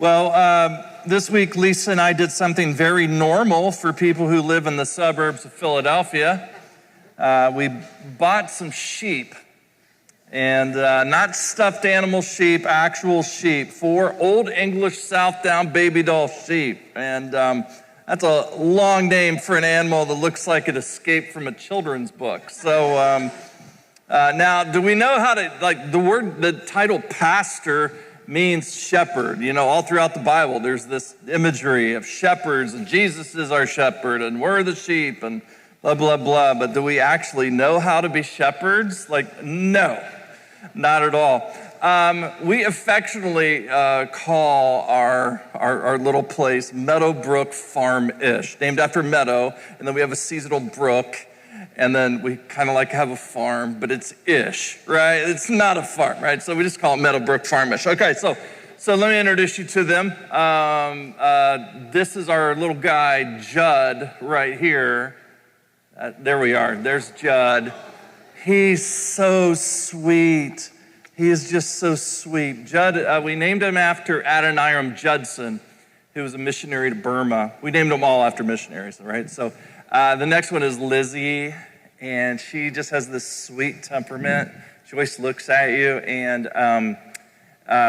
This week, Lisa and I did something very normal for people who live in the suburbs of Philadelphia. We bought some sheep, and not stuffed animal sheep, actual sheep, 4 Old English Southdown baby doll sheep. And that's a long name for an animal that looks like it escaped from a children's book. So now, do we know how to, the title pastor means shepherd. You know, all throughout the Bible, there's this imagery of shepherds, and Jesus is our shepherd, and we're the sheep, and blah, blah, blah. But do we actually know how to be shepherds? No, not at all. We affectionately call our little place Meadowbrook Farm-ish, named after Meadow, and then we have a seasonal brook, and then we kind of have a farm, but it's ish, right? It's not a farm, right? So we just call it Meadowbrook Farm-ish. Okay, so let me introduce you to them. This is our little guy, Judd, right here. There we are. There's Judd. He's so sweet. He is just so sweet. Judd, we named him after Adoniram Judson, who was a missionary to Burma. We named them all after missionaries, right? So the next one is Lizzie, and she just has this sweet temperament. She always looks at you, and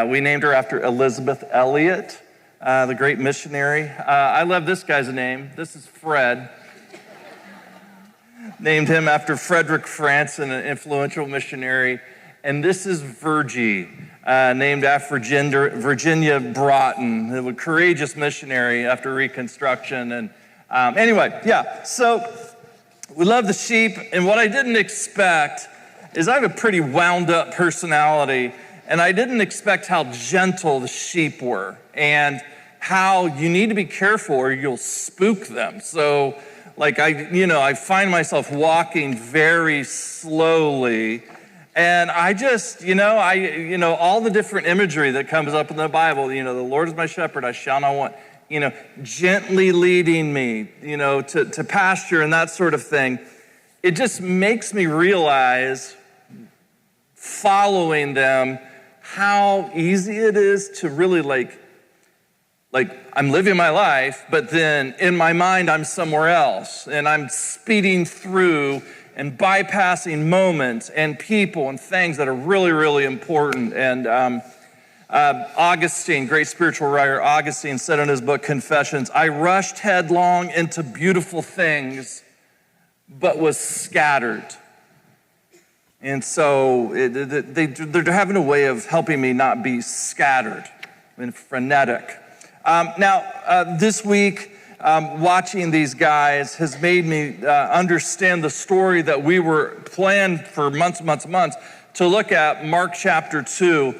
we named her after Elizabeth Elliot, the great missionary. I love this guy's name. This is Fred. Named him after Frederick Franson, an influential missionary. And this is Virgie, named after Virginia Broughton, a courageous missionary after Reconstruction. And so we love the sheep, and what I didn't expect is I have a pretty wound up personality, and I didn't expect how gentle the sheep were and how you need to be careful or you'll spook them. So I find myself walking very slowly, and I just, all the different imagery that comes up in the Bible, the Lord is my shepherd, I shall not want, gently leading me, to pasture and that sort of thing. It just makes me realize, following them, how easy it is to really I'm living my life, but then in my mind, I'm somewhere else, and I'm speeding through and bypassing moments and people and things that are really, really important. And Augustine, great spiritual writer, Augustine said in his book, Confessions, I rushed headlong into beautiful things, but was scattered. And so they're having a way of helping me not be scattered and frenetic. This week, watching these guys has made me understand the story that we were planned for months to look at, Mark chapter 2.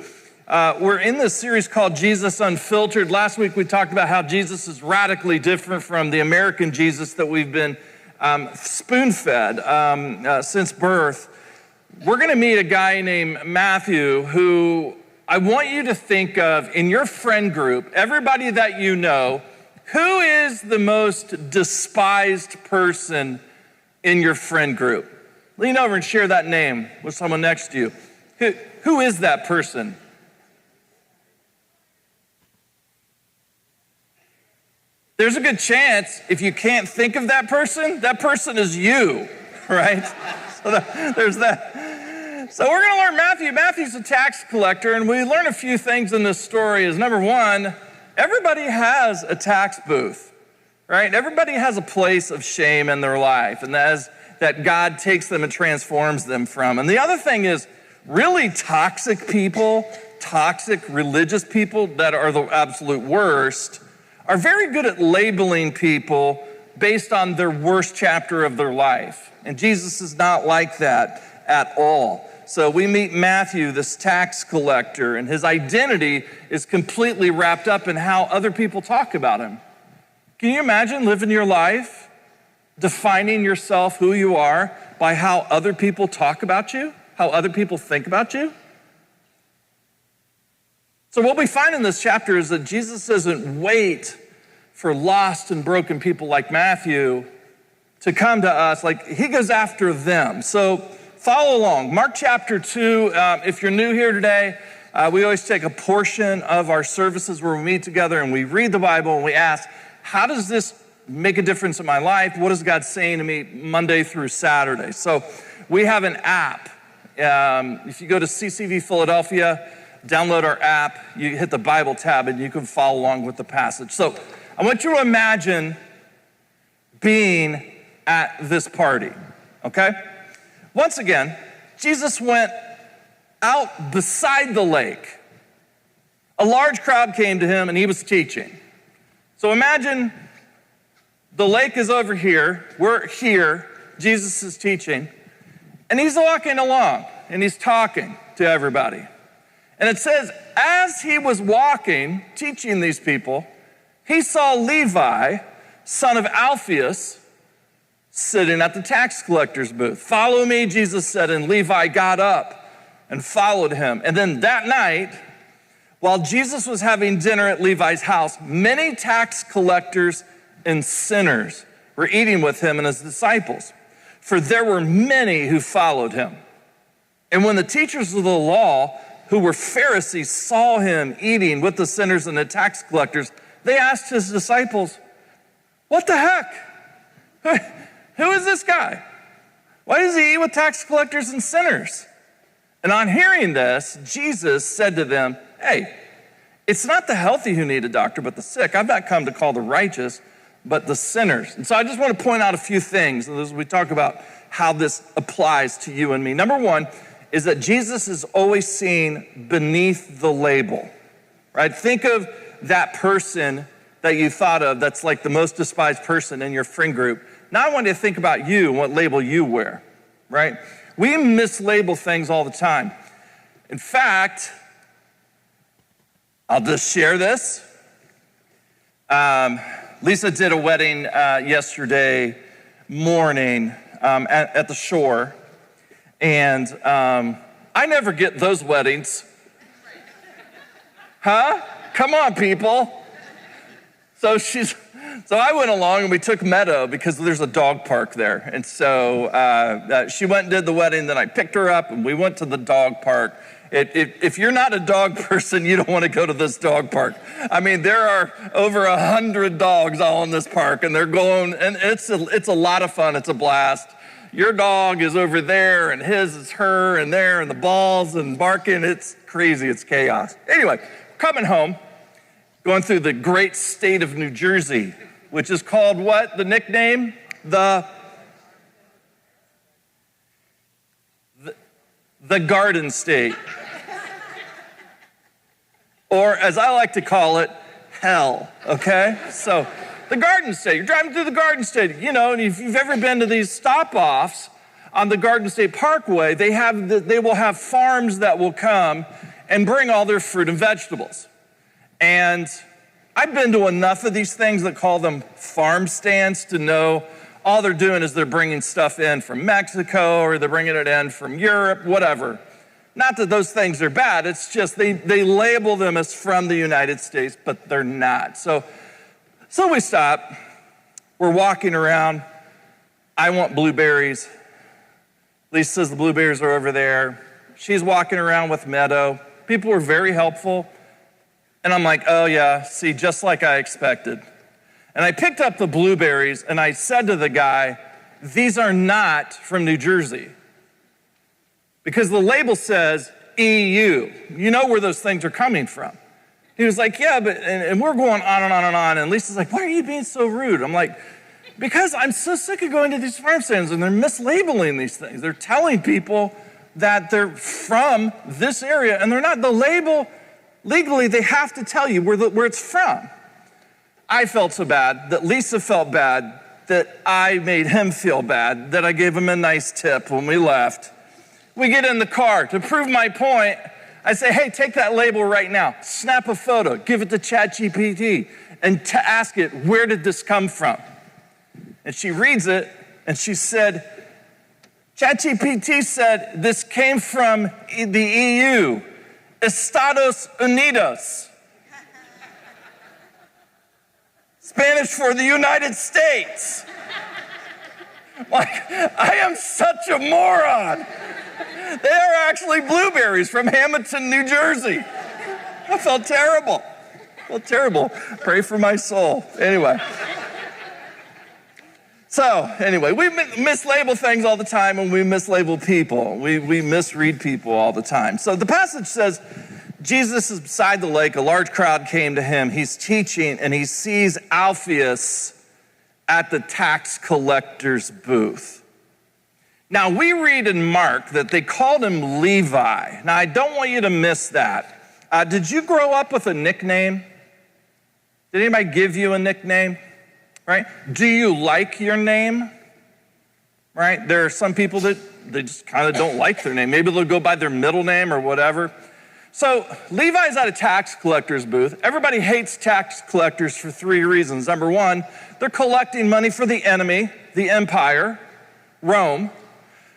We're in this series called Jesus Unfiltered. Last week we talked about how Jesus is radically different from the American Jesus that we've been spoon-fed since birth. We're going to meet a guy named Matthew who I want you to think of in your friend group, everybody that you know, who is the most despised person in your friend group? Lean over and share that name with someone next to you. Who is that person? There's a good chance if you can't think of that person is you, right? So there's that. So we're going to learn Matthew. Matthew's a tax collector, and we learn a few things in this story. Is number one, everybody has a tax booth, right? Everybody has a place of shame in their life, and that God takes them and transforms them from. And the other thing is, really toxic people, toxic religious people that are the absolute worst, are very good at labeling people based on their worst chapter of their life. And Jesus is not like that at all. So we meet Matthew, this tax collector, and his identity is completely wrapped up in how other people talk about him. Can you imagine living your life, defining yourself, who you are, by how other people talk about you, how other people think about you? So what we find in this chapter is that Jesus doesn't wait for lost and broken people like Matthew to come to us. He goes after them. So follow along. Mark chapter 2, if you're new here today, We always take a portion of our services where we meet together and we read the Bible and we ask, how does this make a difference in my life? What is God saying to me Monday through Saturday? So we have an app. If you go to CCV Philadelphia, download our app, you hit the Bible tab and you can follow along with the passage. So I want you to imagine being at this party, okay? Once again, Jesus went out beside the lake. A large crowd came to him and he was teaching. So imagine the lake is over here, we're here, Jesus is teaching, and he's walking along and he's talking to everybody. And it says, as he was walking, teaching these people, he saw Levi, son of Alphaeus, sitting at the tax collector's booth. Follow me, Jesus said, and Levi got up and followed him. And then that night, while Jesus was having dinner at Levi's house, many tax collectors and sinners were eating with him and his disciples, for there were many who followed him. And when the teachers of the law, who were Pharisees, saw him eating with the sinners and the tax collectors, they asked his disciples, what the heck? Who is this guy? Why does he eat with tax collectors and sinners? And on hearing this, Jesus said to them, hey, it's not the healthy who need a doctor, but the sick. I've not come to call the righteous, but the sinners. And so I just want to point out a few things as we talk about how this applies to you and me. Number one is that Jesus is always seen beneath the label, right? Think of that person that you thought of that's like the most despised person in your friend group. Now I want you to think about you and what label you wear, right? We mislabel things all the time. In fact, I'll just share this. Lisa did a wedding yesterday morning at the shore. And I never get those weddings. Huh? Come on, people. So I went along and we took Meadow because there's a dog park there. And so she went and did the wedding, then I picked her up and we went to the dog park. If you're not a dog person, you don't want to go to this dog park. I mean, there are over 100 dogs all in this park and they're going, and it's a lot of fun. It's a blast. Your dog is over there and his is her and there and the balls and barking. It's crazy. It's chaos. Anyway, coming home, going through the great state of New Jersey, which is called what? The nickname? The Garden State. Or as I like to call it, hell, okay? So the Garden State, you're driving through the Garden State, you know, and if you've ever been to these stop-offs on the Garden State Parkway, they will have farms that will come and bring all their fruit and vegetables. And I've been to enough of these things that call them farm stands to know all they're doing is they're bringing stuff in from Mexico or they're bringing it in from Europe, whatever. Not that those things are bad, it's just they label them as from the United States, but they're not. So we stop, we're walking around, I want blueberries. Lisa says the blueberries are over there. She's walking around with Meadow. People were very helpful. And I'm like, oh yeah, see, just like I expected. And I picked up the blueberries and I said to the guy, these are not from New Jersey. Because the label says EU. You know where those things are coming from. He was like, yeah, but, and we're going on and on and on. And Lisa's like, why are you being so rude? I'm like, because I'm so sick of going to these farm stands and they're mislabeling these things. They're telling people that they're from this area and they're not. The label, legally, they have to tell you where it's from. I felt so bad that Lisa felt bad that I made him feel bad, that I gave him a nice tip when we left. We get in the car. To prove my point, I say, hey, take that label right now. Snap a photo, give it to ChatGPT, and ask it, where did this come from? And she reads it, and she said, ChatGPT said this came from the EU, Estados Unidos. Spanish for the United States. Like, I am such a moron. They are actually blueberries from Hamilton, New Jersey. I felt terrible. Pray for my soul. Anyway. So, we mislabel things all the time, and we mislabel people. We misread people all the time. So the passage says, Jesus is beside the lake. A large crowd came to him. He's teaching, and he sees Alphaeus at the tax collector's booth. Now, we read in Mark that they called him Levi. Now, I don't want you to miss that. Did you grow up with a nickname? Did anybody give you a nickname? Right? Do you like your name? Right? There are some people that they just kind of don't like their name. Maybe they'll go by their middle name or whatever. So Levi's at a tax collector's booth. Everybody hates tax collectors for 3 reasons. Number 1, they're collecting money for the enemy, the empire, Rome.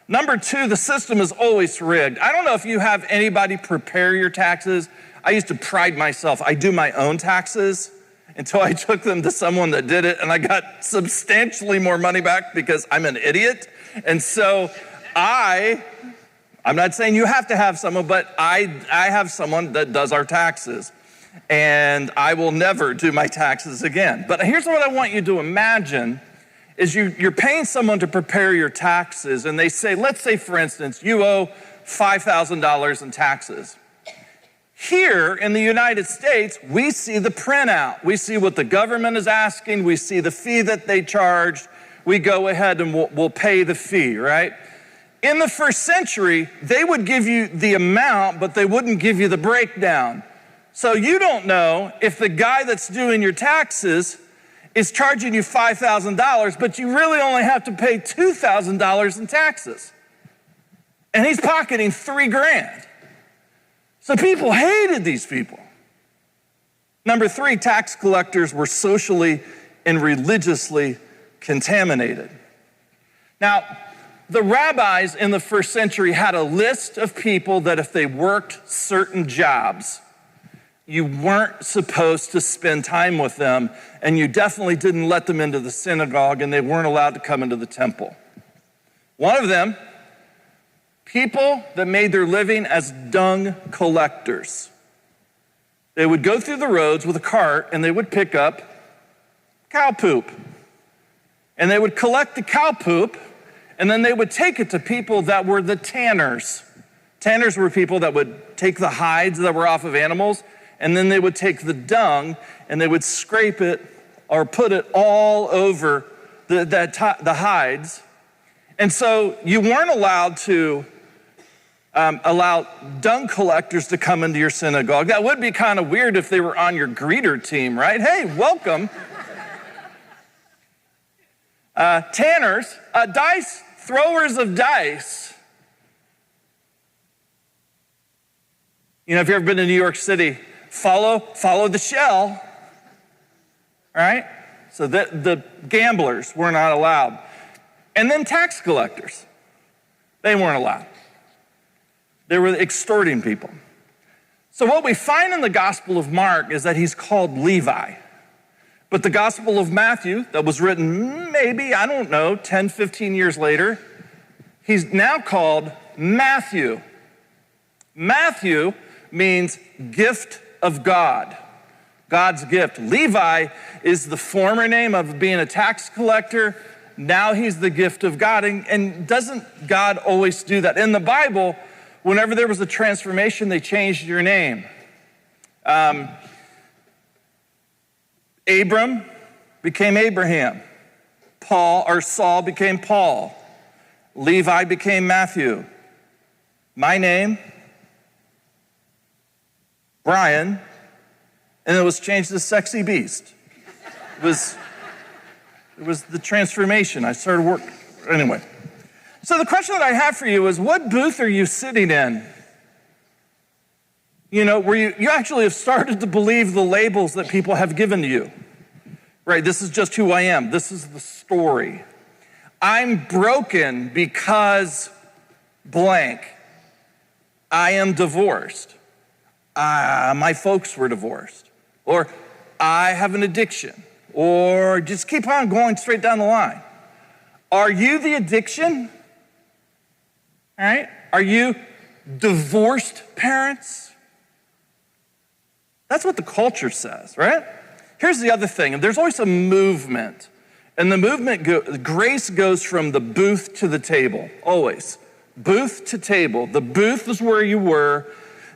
Number 2, the system is always rigged. I don't know if you have anybody prepare your taxes. I used to pride myself. I do my own taxes until I took them to someone that did it, and I got substantially more money back because I'm an idiot. And so I'm not saying you have to have someone, but I have someone that does our taxes. And I will never do my taxes again. But here's what I want you to imagine is you're paying someone to prepare your taxes, and they say, let's say, for instance, you owe $5,000 in taxes. Here in the United States, we see the printout. We see what the government is asking. We see the fee that they charged. We go ahead and we'll pay the fee, right? In the first century, they would give you the amount, but they wouldn't give you the breakdown. So you don't know if the guy that's doing your taxes is charging you $5,000, but you really only have to pay $2,000 in taxes. And he's pocketing $3,000. So people hated these people. Number 3, tax collectors were socially and religiously contaminated. Now, the rabbis in the first century had a list of people that if they worked certain jobs, you weren't supposed to spend time with them, and you definitely didn't let them into the synagogue, and they weren't allowed to come into the temple. One of them, people that made their living as dung collectors. They would go through the roads with a cart, and they would pick up cow poop. And they would collect the cow poop, and then they would take it to people that were the tanners. Tanners were people that would take the hides that were off of animals, and then they would take the dung and they would scrape it or put it all over the hides. And so you weren't allowed to allow dung collectors to come into your synagogue. That would be kind of weird if they were on your greeter team, right? Hey, welcome. Tanners, dice, throwers of dice. You know, if you've ever been to New York City, follow the shell, all right? So the gamblers were not allowed. And then tax collectors, they weren't allowed. They were extorting people. So what we find in the Gospel of Mark is that he's called Levi. But the Gospel of Matthew, that was written maybe, 10, 15 years later, he's now called Matthew. Matthew means gift of God, God's gift. Levi is the former name of being a tax collector. Now he's the gift of God. And doesn't God always do that? In the Bible, whenever there was a transformation, they changed your name. Abram became Abraham. Saul became Paul. Levi became Matthew. My name, Brian, and it was changed to Sexy Beast. It was the transformation. I started work. Anyway. So the question that I have for you is, what booth are you sitting in? You know, where you actually have started to believe the labels that people have given to you. Right, this is just who I am. This is the story. I'm broken because blank. I am divorced. My folks were divorced. Or I have an addiction. Or just keep on going straight down the line. Are you the addiction? All right? Are you divorced parents? That's what the culture says, right? Here's the other thing. There's always a movement. And the movement, grace goes from the booth to the table, always. Booth to table. The booth is where you were.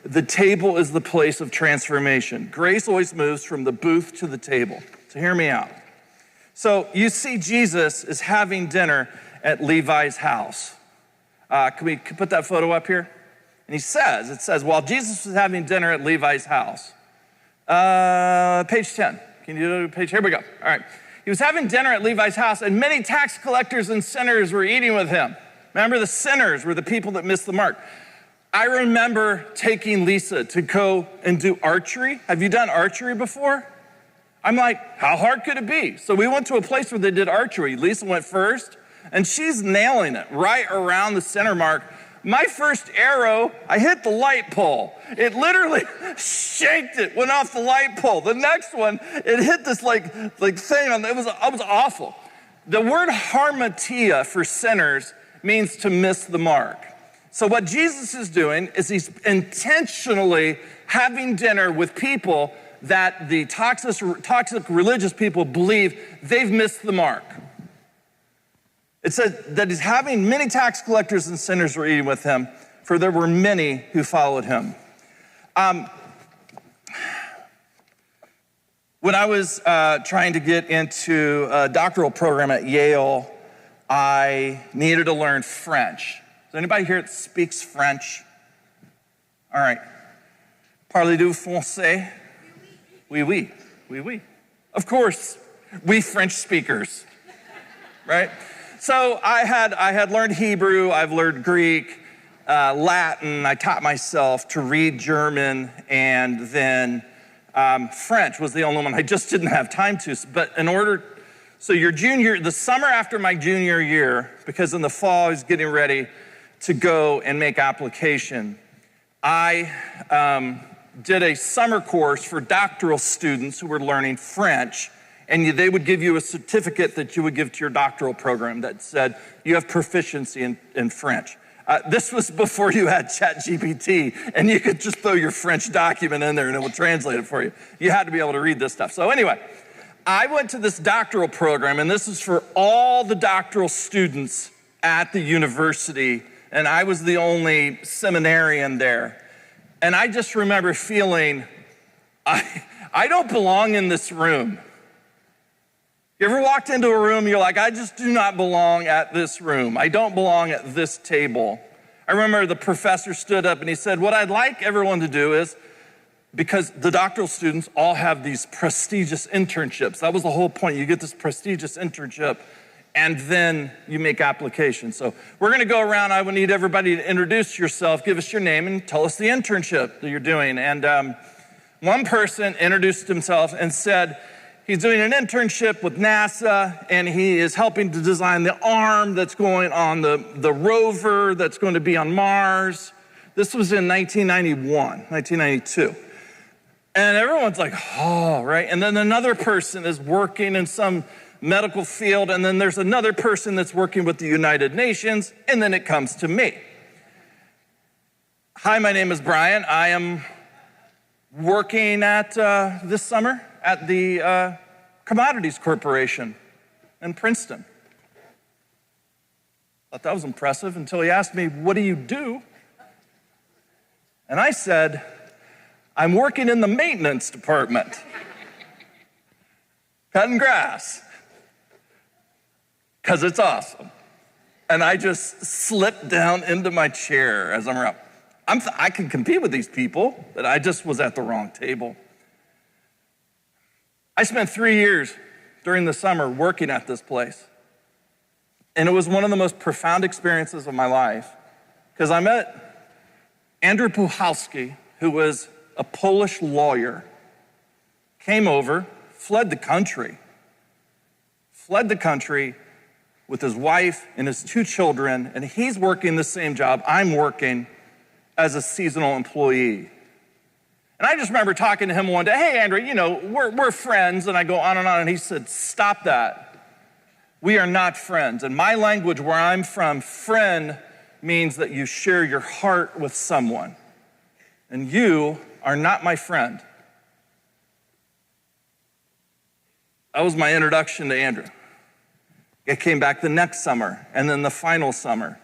The table is the place of transformation. Grace always moves from the booth to the table. So hear me out. So you see Jesus is having dinner at Levi's house. Can we put that photo up here? And it says, while Jesus was having dinner at Levi's house. Page 10. Can you do page? Here we go. All right. He was having dinner at Levi's house, and many tax collectors and sinners were eating with him. Remember, the sinners were the people that missed the mark. I remember taking Lisa to go and do archery. Have you done archery before? I'm like, how hard could it be? So we went to a place where they did archery. Lisa went first, and she's nailing it right around the center mark. My first arrow, I hit the light pole. It literally shanked it, went off the light pole. The next one, it hit this like thing on it was awful. The word harmatia for sinners means to miss the mark. So what Jesus is doing is he's intentionally having dinner with people that the toxic religious people believe they've missed the mark. It says that he's having many tax collectors and sinners were eating with him, for there were many who followed him. When I was trying to get into a doctoral program at Yale, I needed to learn French. Is there anybody here that speaks French? All right. Parlez-vous français? Oui, oui. Oui, oui. Of course, we French speakers, right? So I had learned Hebrew, I've learned Greek, Latin. I taught myself to read German, and then French was the only one I just didn't have time to. But so the summer after my junior year, because in the fall I was getting ready to go and make application, I did a summer course for doctoral students who were learning French. And they would give you a certificate that you would give to your doctoral program that said you have proficiency in French. This was before you had ChatGPT, and you could just throw your French document in there and it would translate it for you. You had to be able to read this stuff. So anyway, I went to this doctoral program, and this is for all the doctoral students at the university, and I was the only seminarian there. And I just remember feeling, I don't belong in this room. You ever walked into a room, you're like, I just do not belong at this room. I don't belong at this table. I remember the professor stood up and he said, what I'd like everyone to do is, because the doctoral students all have these prestigious internships. That was the whole point. You get this prestigious internship and then you make applications. So we're gonna go around. I would need everybody to introduce yourself, give us your name, and tell us the internship that you're doing. And one person introduced himself and said, he's doing an internship with NASA, and he is helping to design the arm that's going on the rover that's going to be on Mars. This was in 1992. And everyone's like, oh, right? And then another person is working in some medical field, and then there's another person that's working with the United Nations, and then it comes to me. Hi, my name is Brian. I am working at this summer at the Commodities Corporation in Princeton. Thought that was impressive until he asked me, what do you do? And I said, I'm working in the maintenance department, cutting grass, because it's awesome. And I just slipped down into my chair as I'm around. I can compete with these people, but I just was at the wrong table. I spent 3 years during the summer working at this place. And it was one of the most profound experiences of my life, because I met Andrew Puchalski, who was a Polish lawyer, came over, fled the country with his wife and his 2 children, and he's working the same job I'm working as a seasonal employee. And I just remember talking to him one day, hey, Andrew, we're friends, and I go on, and he said, stop that. We are not friends. In my language, where I'm from, friend means that you share your heart with someone. And you are not my friend. That was my introduction to Andrew. It came back the next summer, and then the final summer.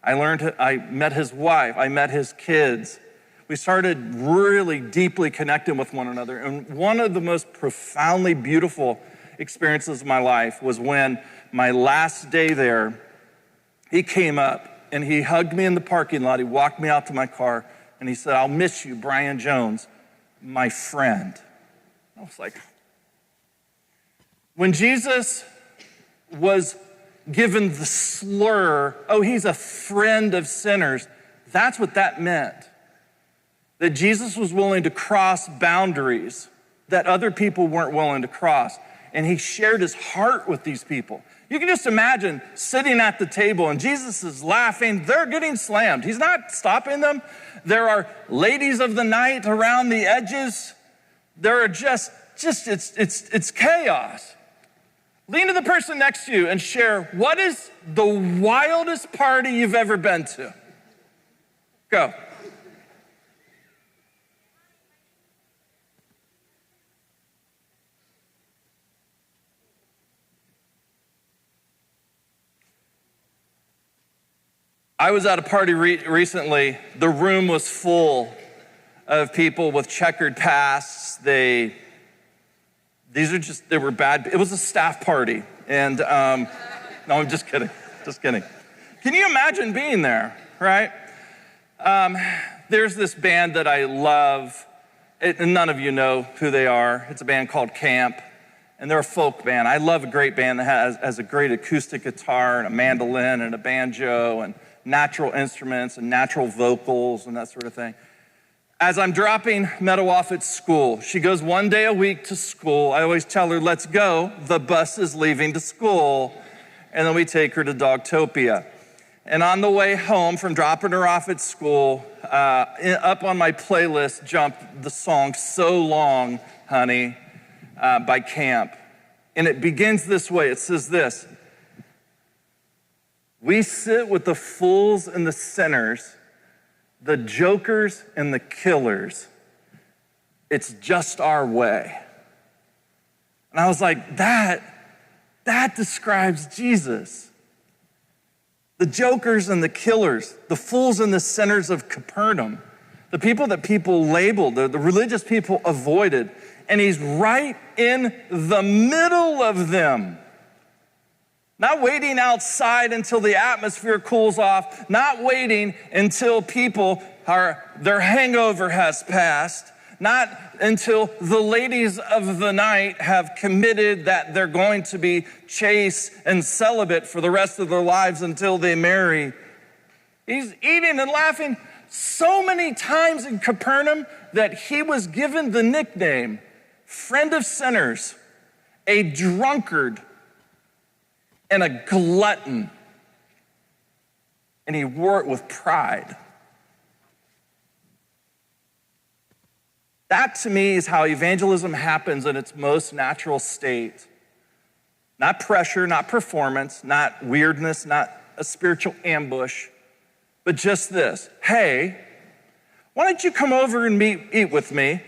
I met his wife, I met his kids. We started really deeply connecting with one another. And one of the most profoundly beautiful experiences of my life was when my last day there, he came up and he hugged me in the parking lot. He walked me out to my car and he said, "I'll miss you, Brian Jones, my friend." I was like, when Jesus was given the slur, "Oh, he's a friend of sinners," that's what that meant. That Jesus was willing to cross boundaries that other people weren't willing to cross. And he shared his heart with these people. You can just imagine sitting at the table and Jesus is laughing. They're getting slammed. He's not stopping them. There are ladies of the night around the edges. There are it's chaos. Lean to the person next to you and share, what is the wildest party you've ever been to? Go. I was at a party recently. The room was full of people with checkered pasts. They were bad. It was a staff party. And no, I'm just kidding. Just kidding. Can you imagine being there, right? There's this band that I love. And none of you know who they are. It's a band called Camp. And they're a folk band. I love a great band that has a great acoustic guitar and a mandolin and a banjo and natural instruments and natural vocals and that sort of thing. As I'm dropping Meadow off at school, she goes one day a week to school. I always tell her, "Let's go. The bus is leaving to school." And then we take her to Dogtopia. And on the way home from dropping her off at school, up on my playlist jumped the song "So Long, Honey" by Camp. And it begins this way. It says this: "We sit with the fools and the sinners, the jokers and the killers. It's just our way." And I was like, that describes Jesus. The jokers and the killers, the fools and the sinners of Capernaum, the people that people labeled, the religious people avoided. And he's right in the middle of them. Not waiting outside until the atmosphere cools off, not waiting until their hangover has passed, not until the ladies of the night have committed that they're going to be chaste and celibate for the rest of their lives until they marry. He's eating and laughing so many times in Capernaum that he was given the nickname friend of sinners, a drunkard, and a glutton. And he wore it with pride. That to me is how evangelism happens in its most natural state. Not pressure, not performance, not weirdness, not a spiritual ambush, but just this: "Hey, why don't you come over and eat with me?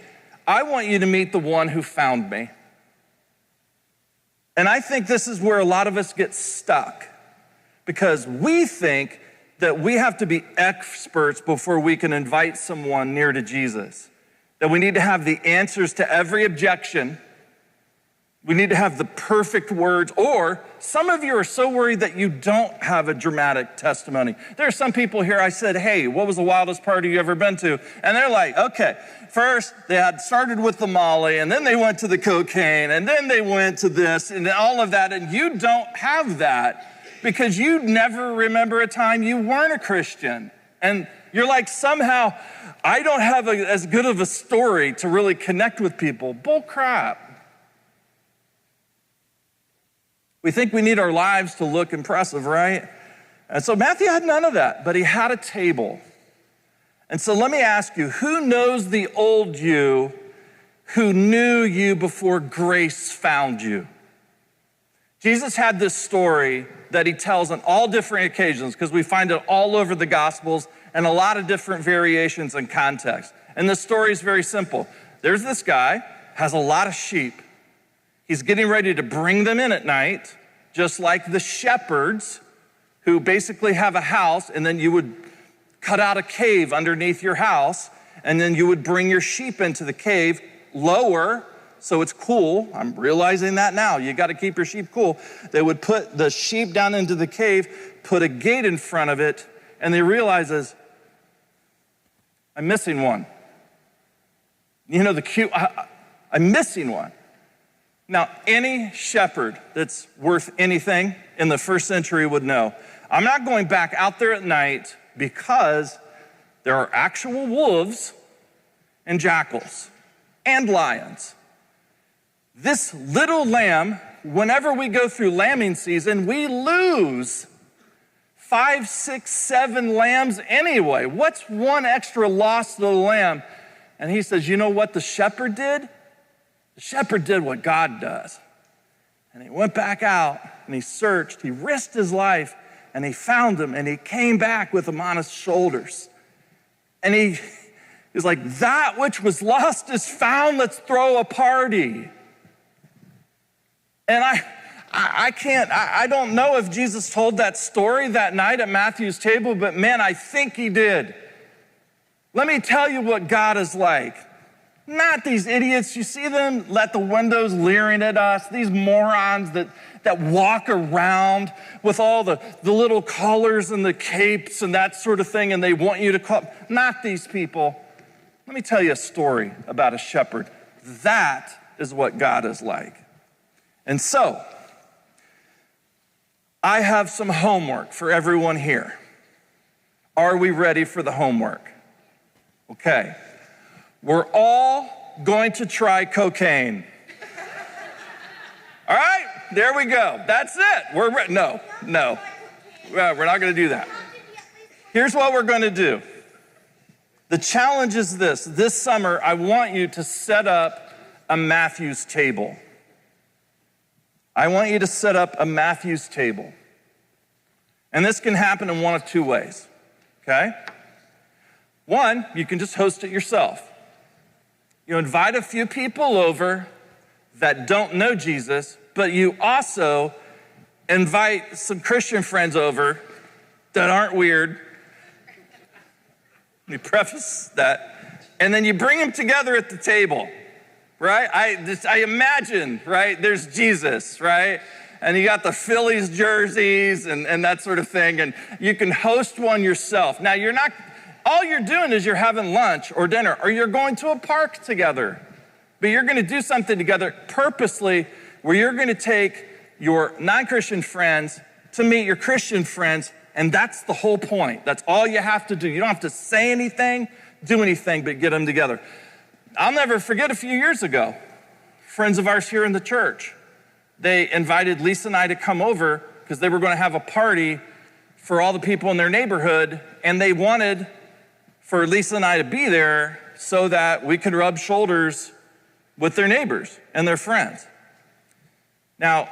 I want you to meet the one who found me." And I think this is where a lot of us get stuck, because we think that we have to be experts before we can invite someone near to Jesus, that we need to have the answers to every objection. We need to have the perfect words, or some of you are so worried that you don't have a dramatic testimony. There are some people here, I said, "Hey, what was the wildest party you ever been to?" And they're like, "Okay, first they had started with the Molly, and then they went to the cocaine, and then they went to this, and all of that," and you don't have that because you never remember a time you weren't a Christian. And you're like, somehow, I don't have as good of a story to really connect with people. Bull crap. We think we need our lives to look impressive, right? And so Matthew had none of that, but he had a table. And so let me ask you, who knows the old you who knew you before grace found you? Jesus had this story that he tells on all different occasions because we find it all over the Gospels and a lot of different variations and context. And the story is very simple. There's this guy, has a lot of sheep. He's getting ready to bring them in at night, just like the shepherds who basically have a house, and then you would cut out a cave underneath your house, and then you would bring your sheep into the cave lower so it's cool. I'm realizing that now. You got to keep your sheep cool. They would put the sheep down into the cave, put a gate in front of it, and they realizes, I'm missing one. You know, I'm missing one. Now, any shepherd that's worth anything in the first century would know, I'm not going back out there at night because there are actual wolves and jackals and lions. This little lamb, whenever we go through lambing season, we lose 5, 6, 7 lambs anyway. What's one extra lost little lamb? And he says, you know what the shepherd did? The shepherd did what God does. And he went back out and he searched, he risked his life, and he found them, and he came back with them on his shoulders. And he was like, that which was lost is found, let's throw a party. And I don't know if Jesus told that story that night at Matthew's table, but man, I think he did. Let me tell you what God is like. Not these idiots, you see them at the windows leering at us, these morons that walk around with all the little collars and the capes and that sort of thing, and they want you to call. Not these people. Let me tell you a story about a shepherd. That is what God is like. And so, I have some homework for everyone here. Are we ready for the homework? Okay. We're all going to try cocaine. All right, there we go. That's it. No. We're not going to do that. Here's what we're going to do. The challenge is this. This summer, I want you to set up a Matthew's table. I want you to set up a Matthew's table. And this can happen in one of two ways, okay? One, you can just host it yourself. You invite a few people over that don't know Jesus, but you also invite some Christian friends over that aren't weird. You preface that. And then you bring them together at the table, right? I imagine, right? There's Jesus, right? And you got the Phillies jerseys and that sort of thing. And you can host one yourself. Now, all you're doing is you're having lunch or dinner, or you're going to a park together. But you're going to do something together purposely where you're going to take your non-Christian friends to meet your Christian friends, and that's the whole point. That's all you have to do. You don't have to say anything, do anything, but get them together. I'll never forget a few years ago, friends of ours here in the church, they invited Lisa and I to come over because they were going to have a party for all the people in their neighborhood, and they wanted for Lisa and I to be there so that we could rub shoulders with their neighbors and their friends. Now,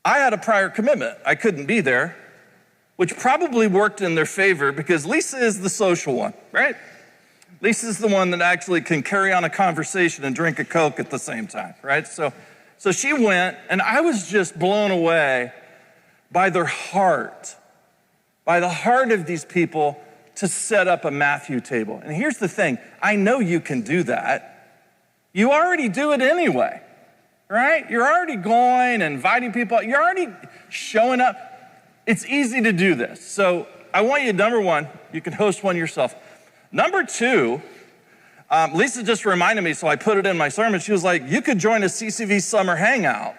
I had a prior commitment. I couldn't be there, which probably worked in their favor because Lisa is the social one, right? Lisa's the one that actually can carry on a conversation and drink a Coke at the same time, right? So she went, and I was just blown away by their heart, by the heart of these people to set up a Matthew table. And here's the thing, I know you can do that. You already do it anyway, right? You're already going, inviting people, you're already showing up. It's easy to do this. So I want you, number one, you can host one yourself. Number two, Lisa just reminded me, so I put it in my sermon. She was like, you could join a CCV summer hangout.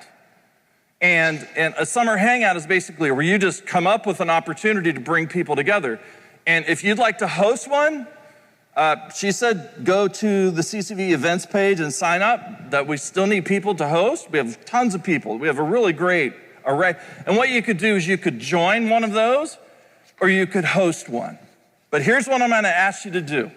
And a summer hangout is basically where you just come up with an opportunity to bring people together. And if you'd like to host one, she said, go to the CCV events page and sign up, that we still need people to host. We have tons of people. We have a really great array. And what you could do is you could join one of those or you could host one. But here's what I'm going to ask you to do.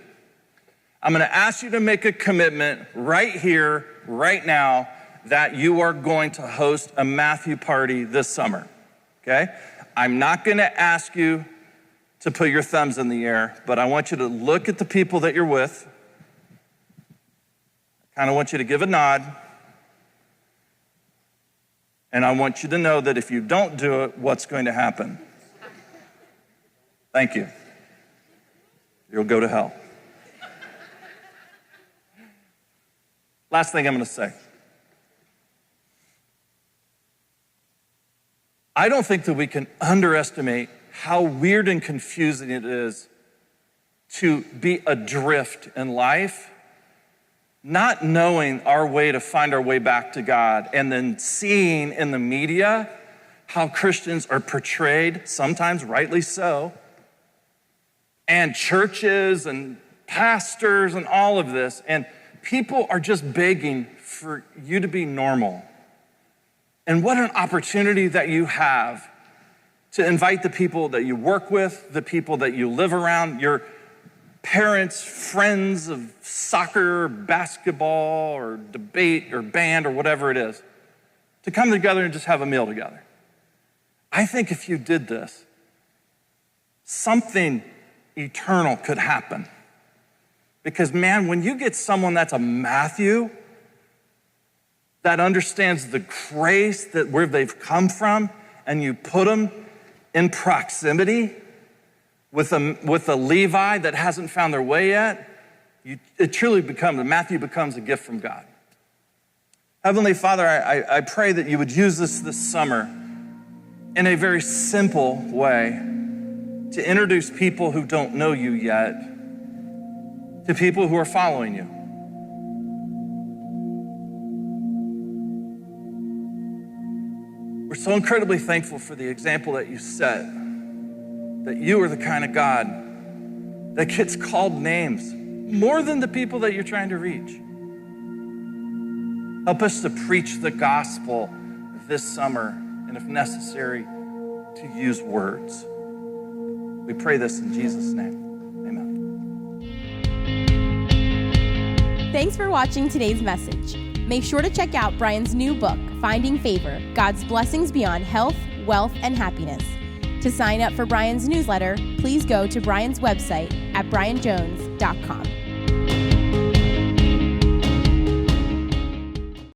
I'm going to ask you to make a commitment right here, right now, that you are going to host a Matthew party this summer, okay? I'm not gonna ask you to put your thumbs in the air, but I want you to look at the people that you're with. I kind of want you to give a nod. And I want you to know that if you don't do it, what's going to happen? Thank you. You'll go to hell. Last thing I'm going to say. I don't think that we can underestimate how weird and confusing it is to be adrift in life, not knowing our way to find our way back to God, and then seeing in the media how Christians are portrayed, sometimes rightly so, and churches and pastors and all of this, and people are just begging for you to be normal. And what an opportunity that you have to invite the people that you work with, the people that you live around, your parents, friends of soccer, basketball, or debate, or band, or whatever it is, to come together and just have a meal together. I think if you did this, something eternal could happen. Because man, when you get someone that's a Matthew, that understands the grace that where they've come from, and you put them in proximity with a Levi that hasn't found their way yet, Matthew becomes a gift from God. Heavenly Father, I pray that you would use this summer in a very simple way to introduce people who don't know you yet to people who are following you. We're so incredibly thankful for the example that you set, that you are the kind of God that gets called names more than the people that you're trying to reach. Help us to preach the gospel this summer, and if necessary, to use words. We pray this in Jesus' name. Amen. Thanks for watching today's message. Make sure to check out Brian's new book, Finding Favor, God's Blessings Beyond Health, Wealth, and Happiness. To sign up for Brian's newsletter, please go to Brian's website at brianjones.com.